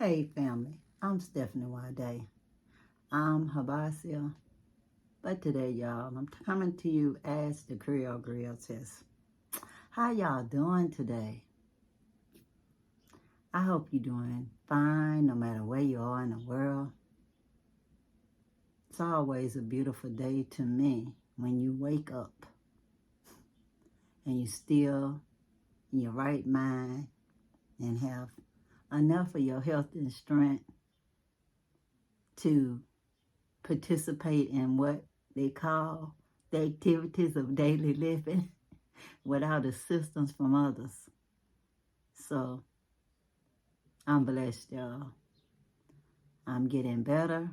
Hey family, I'm Stephanie Wade. I'm Habasia, but today y'all, I'm coming to you as the Creole Grill says. How y'all doing today? I hope you're doing fine no matter where you are in the world. It's always a beautiful day to me when you wake up and you still in your right mind and have enough of your health and strength to participate in what they call the activities of daily living without assistance from others. So I'm blessed, y'all. I'm getting better.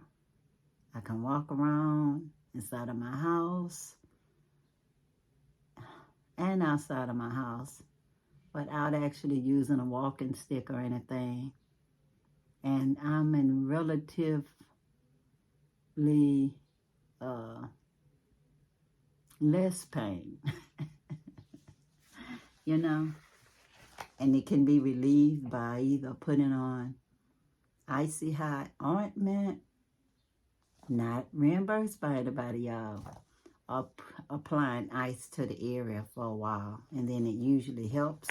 I can walk around inside of my house and outside of my house without actually using a walking stick or anything. And I'm in relatively less pain, you know, and it can be relieved by either putting on icy hot ointment, not reimbursed by anybody, y'all, or applying ice to the area for a while, and then it usually helps.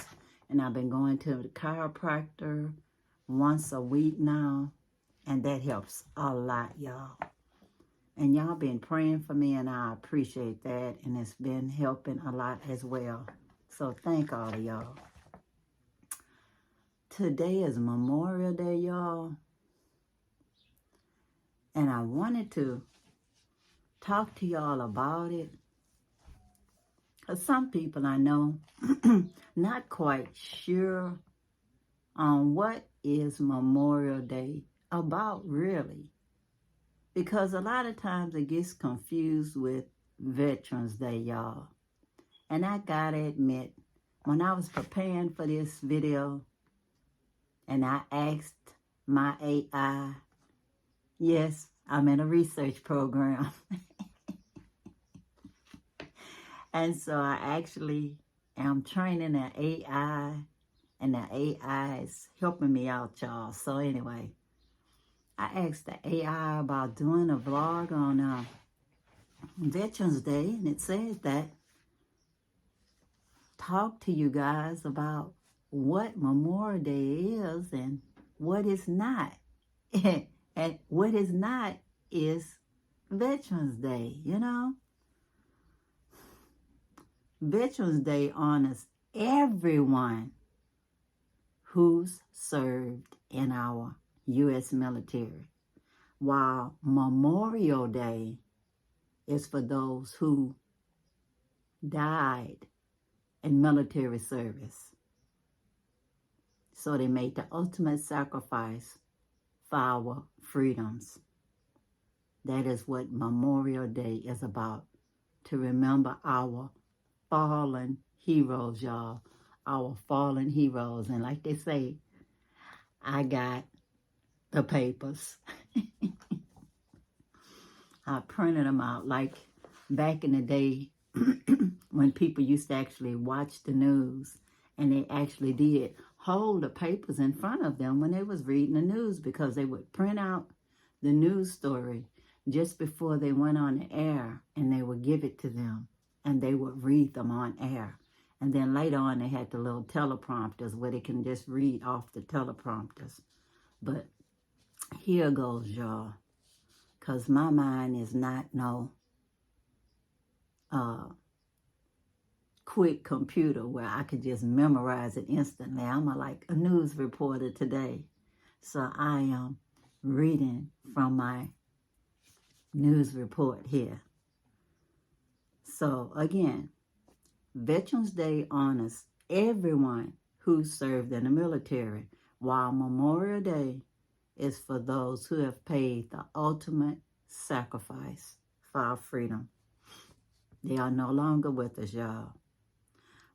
And I've been going to the chiropractor once a week now, and that helps a lot, y'all. And y'all been praying for me, and I appreciate that, and it's been helping a lot as well. So thank all of y'all. Today is Memorial Day, y'all, and I wanted to talk to y'all about it. Because some people I know not quite sure on what is Memorial Day about, really. Because a lot of times it gets confused with Veterans Day, y'all. And I gotta admit, when I was preparing for this video and I asked my AI, yes, I'm in a research program. And so I actually am training an AI, and the AI is helping me out, y'all. So anyway, I asked the AI about doing a vlog on Veterans Day, and it says that talk to you guys about what Memorial Day is and what is not. And what is not is Veterans Day, you know? Veterans Day honors everyone who's served in our U.S. military, while Memorial Day is for those who died in military service. So they made the ultimate sacrifice for our freedoms. That is what Memorial Day is about, to remember our fallen heroes, y'all. Our fallen heroes. And like they say, I got the papers. I printed them out like back in the day when people used to actually watch the news, and they actually did hold the papers in front of them when they was reading the news, because they would print out the news story just before they went on the air, and they would give it to them, and they would read them on air. And then later on, they had the little teleprompters where they can just read off the teleprompters. But here goes, y'all, because my mind is not no quick computer where I could just memorize it instantly. I'm like a news reporter today. So I am reading from my news report here. So again, Veterans Day honors everyone who served in the military, while Memorial Day is for those who have paid the ultimate sacrifice for our freedom. They are no longer with us, y'all.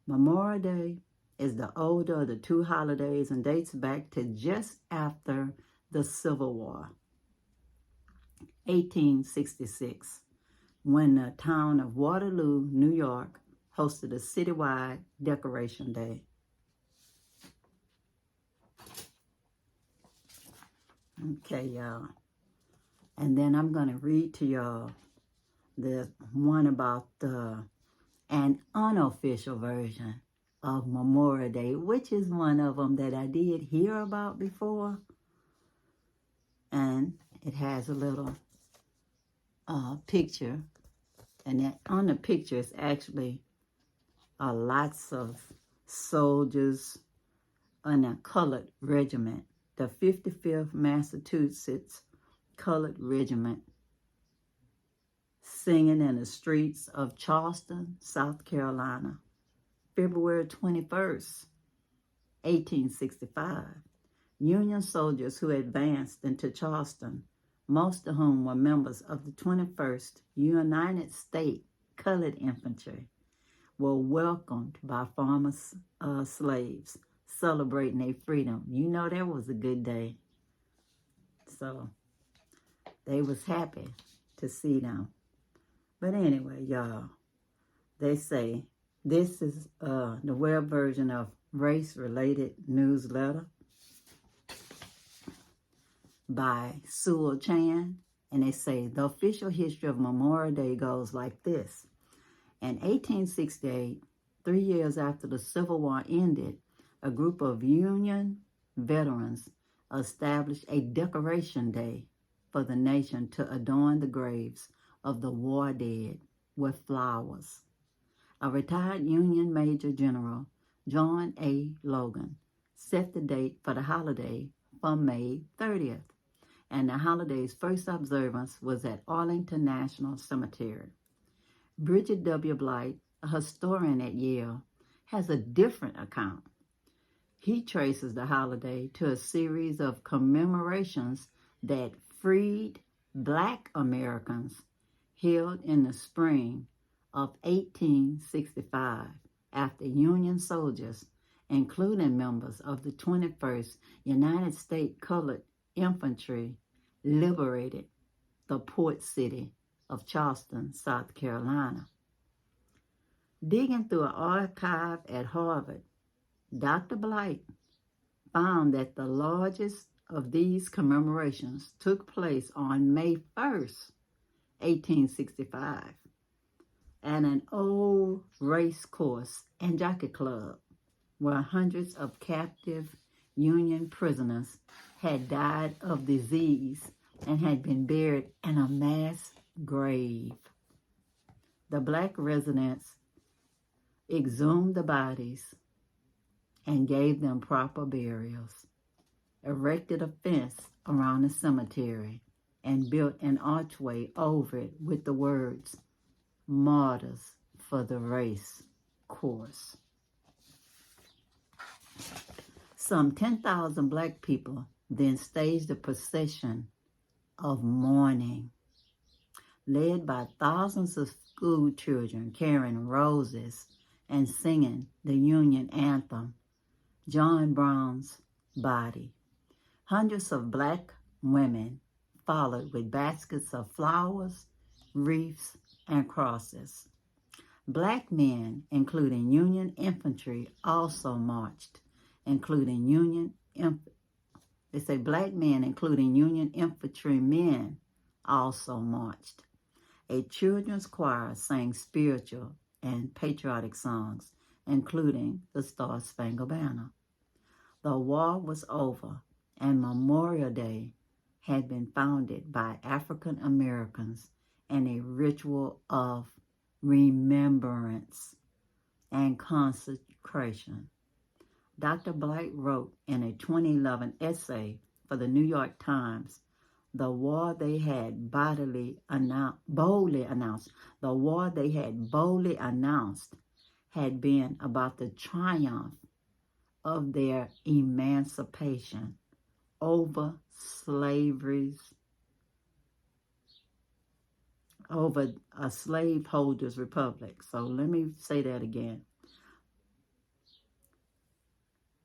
Memorial Day is the older of the two holidays and dates back to just after the Civil War, 1866, when the town of Waterloo, New York, hosted a citywide Decoration Day. Okay, y'all. And then I'm going to read to y'all the one about an unofficial version of Memorial Day, which is one of them that I did hear about before. And it has a little picture. And that on the picture is actually lots of soldiers in a colored regiment, the 55th Massachusetts Colored Regiment, singing in the streets of Charleston, South Carolina, February 21st, 1865. Union soldiers who advanced into Charleston, most of whom were members of the 21st United States Colored Infantry, were welcomed by former slaves celebrating their freedom. You know, that was a good day. So they was happy to see them. But anyway, y'all, they say this is the web version of race-related newsletter by Sewell Chan. And they say the official history of Memorial Day goes like this. In 1868, 3 years after the Civil War ended, a group of Union veterans established a decoration day for the nation to adorn the graves of the war dead with flowers. A retired Union Major General, John A. Logan, set the date for the holiday for May 30th, and the holiday's first observance was at Arlington National Cemetery. Bridget W. Blight, a historian at Yale, has a different account. He traces the holiday to a series of commemorations that freed Black Americans held in the spring of 1865 after Union soldiers, including members of the 21st United States Colored Infantry, liberated the port city of Charleston, South Carolina. Digging through an archive at Harvard, Dr. Blight found that the largest of these commemorations took place on May 1st, 1865, at an old race course and jockey club where hundreds of captive Union prisoners had died of disease and had been buried in a mass grave. The Black residents exhumed the bodies and gave them proper burials, erected a fence around the cemetery, and built an archway over it with the words, "Martyrs for the Race Course." Some 10,000 Black people then staged a procession of mourning, led by thousands of school children carrying roses and singing the Union anthem, John Brown's Body. Hundreds of Black women followed with baskets of flowers, wreaths, and crosses. Black men, including Union infantry, also marched, including Black men, including Union infantrymen, also marched. A children's choir sang spiritual and patriotic songs, including the Star-Spangled Banner. The war was over, and Memorial Day had been founded by African Americans in a ritual of remembrance and consecration. Dr. Blight wrote in a 2011 essay for the New York Times, the war they had boldly announced had been about the triumph of their emancipation over a slaveholders' republic. So let me say that again.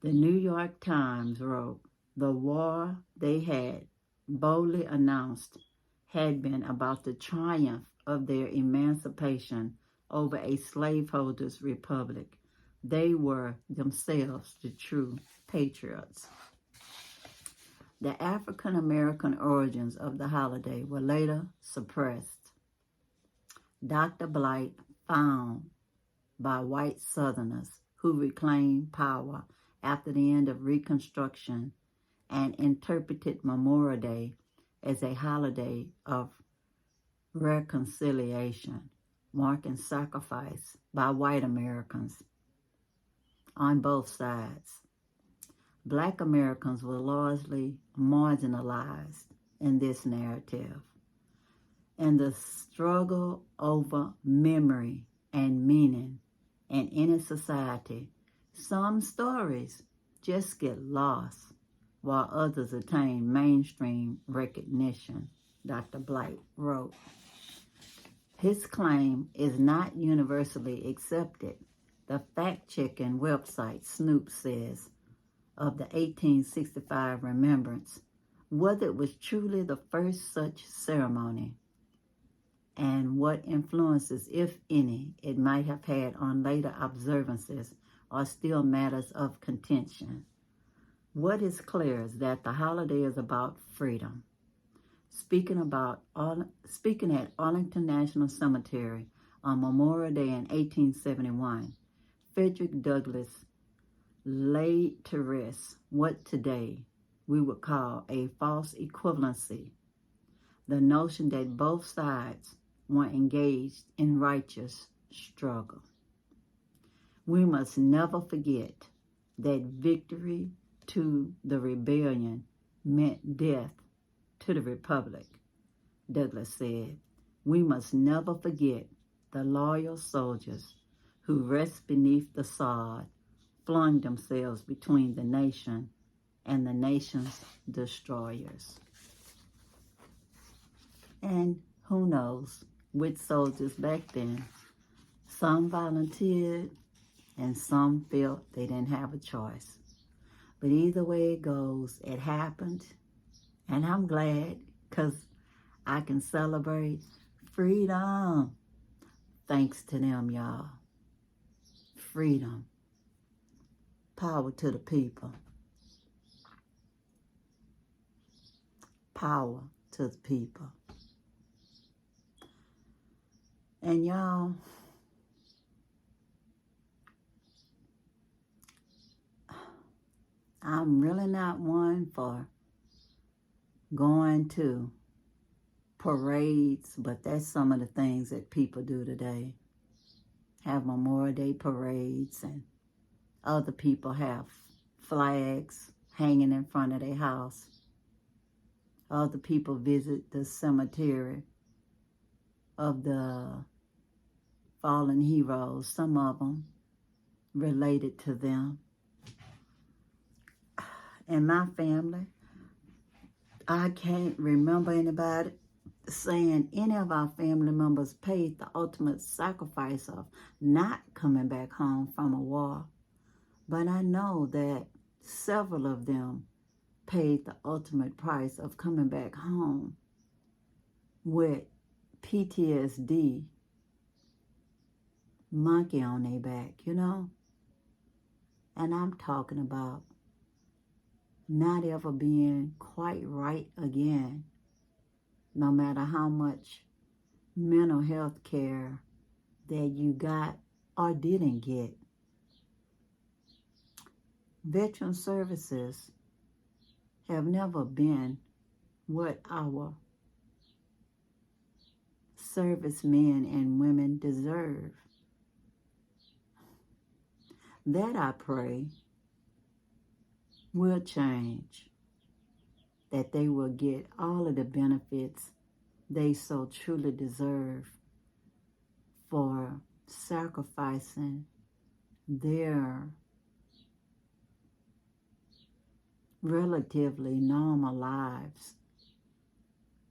The New York Times wrote, the war they had boldly announced had been about the triumph of their emancipation over a slaveholders' republic. They were themselves the true patriots. The African American origins of the holiday were later suppressed. Dr. Blight, found by white Southerners who reclaimed power after the end of Reconstruction and interpreted Memorial Day as a holiday of reconciliation, marking sacrifice by white Americans on both sides. Black Americans were largely marginalized in this narrative, and the struggle over memory and meaning in any society. Some stories just get lost, while others attain mainstream recognition, Dr. Blight wrote. His claim is not universally accepted. The fact-checking website Snoop says of the 1865 remembrance, whether it was truly the first such ceremony, and what influences, if any, it might have had on later observances are still matters of contention. What is clear is that the holiday is about freedom. Speaking at Arlington National Cemetery on Memorial Day in 1871, Frederick Douglass laid to rest what today we would call a false equivalency, the notion that both sides were engaged in righteous struggle. We must never forget that victory to the rebellion meant death to the Republic, Douglass said. We must never forget the loyal soldiers who rest beneath the sod, flung themselves between the nation and the nation's destroyers. And who knows which soldiers back then. Some volunteered and some felt they didn't have a choice. But either way it goes, it happened. And I'm glad because I can celebrate freedom. Thanks to them, y'all. Freedom. Power to the people. Power to the people. And y'all, I'm really not one for going to parades, but that's some of the things that people do today. Have Memorial Day parades, and other people have flags hanging in front of their house. Other people visit the cemetery of the fallen heroes, some of them related to them. In my family, I can't remember anybody saying any of our family members paid the ultimate sacrifice of not coming back home from a war. But I know that several of them paid the ultimate price of coming back home with PTSD, monkey on their back, you know? And I'm talking about not ever being quite right again, no matter how much mental health care that you got or didn't get. Veteran services have never been what our servicemen and women deserve. That, I pray, will change, that they will get all of the benefits they so truly deserve for sacrificing their relatively normal lives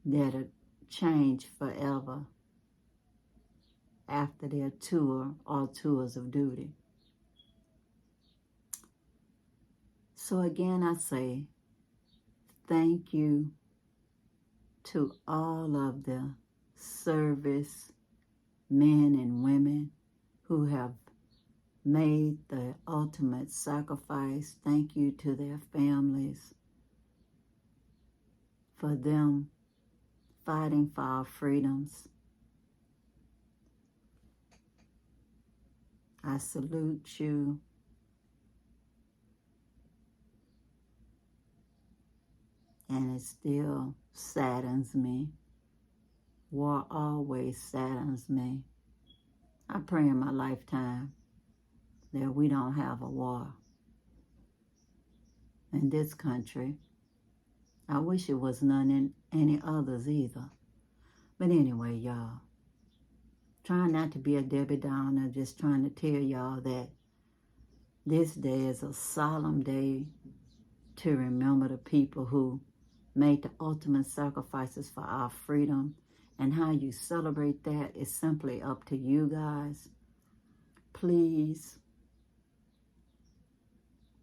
that are changed forever after their tour or tours of duty. So again, I say thank you to all of the service men and women who have made the ultimate sacrifice. Thank you to their families. for them fighting for our freedoms. I salute you. And it still saddens me. War always saddens me. I pray in my lifetime that we don't have a war in this country. I wish it was none in any others either. But anyway, y'all, trying not to be a Debbie Downer, just trying to tell y'all that this day is a solemn day to remember the people who made the ultimate sacrifices for our freedom. And how you celebrate that is simply up to you guys. Please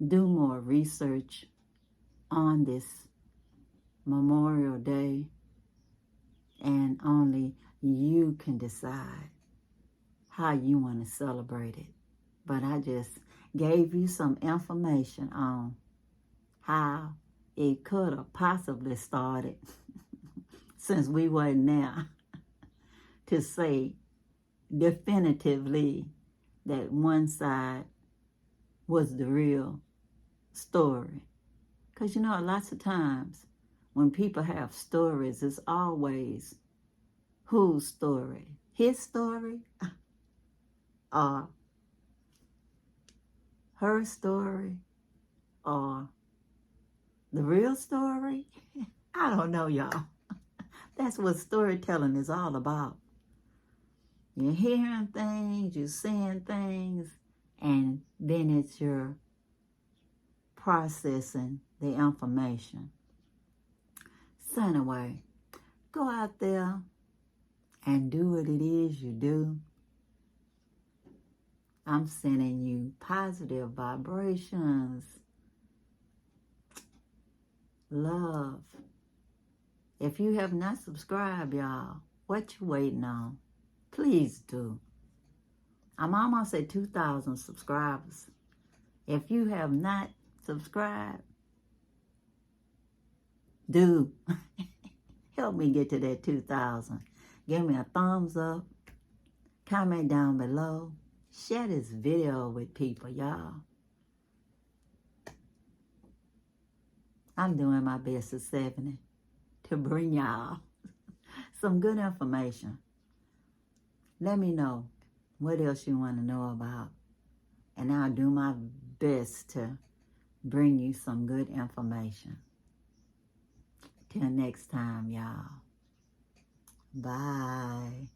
do more research on this Memorial Day, and only you can decide how you want to celebrate it. But I just gave you some information on how it could have possibly started since we weren't there to say definitively that one side was the real story. Because, you know, lots of times when people have stories, it's always whose story? His story? Or her story? Or the real story? I don't know, y'all. That's what storytelling is all about. You're hearing things, you're seeing things, and then it's your processing the information. So anyway, go out there and do what it is you do. I'm sending you positive vibrations, love. If you have not subscribed, y'all, what you waiting on? Please do. I'm almost at 2,000 subscribers. If you have not subscribed, do. Help me get to that 2,000. Give me a thumbs up. Comment down below. Share this video with people, y'all. I'm doing my best at 70 to bring y'all some good information. Let me know what else you want to know about, and I'll do my best to bring you some good information. Till next time, y'all. Bye.